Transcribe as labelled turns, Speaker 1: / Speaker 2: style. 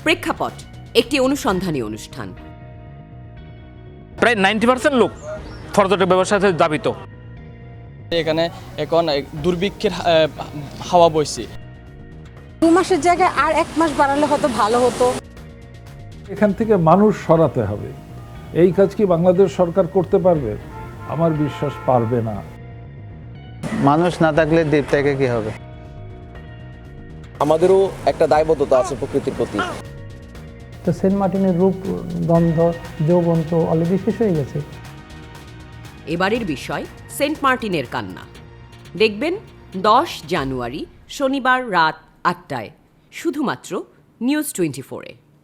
Speaker 1: প্রেক্ষাপট একটি অনুসন্ধানী অনুষ্ঠান।
Speaker 2: প্রায় 90% লোক পর্যটক ব্যবসার সাথে জড়িত।
Speaker 3: এখানে এখন দুর্ভিক্ষের হাওয়া বইছে।
Speaker 4: 2 মাসের জায়গায় আর 1 মাস বাড়ালে হয়তো ভালো হতো।
Speaker 5: এখান থেকে মানুষ সরাতে হবে। এই কাজ কি বাংলাদেশ সরকার করতে পারবে? আমার বিশ্বাস পারবে না।
Speaker 6: মানুষ না থাকলে দ্বীপ থেকে কি হবে?
Speaker 7: আমাদেরও একটা দায়বদ্ধতা আছে প্রকৃতির প্রতি।
Speaker 8: তো সেন্ট মার্টিনের রূপ, গন্ধ, যৌবন তো অলরেডি শেষ হয়ে গেছে।
Speaker 1: এবারের বিষয় সেন্ট মার্টিনের কান্না। দেখবেন 10 জানুয়ারি শনিবার রাত 8টায় শুধুমাত্র নিউজ 24-এ।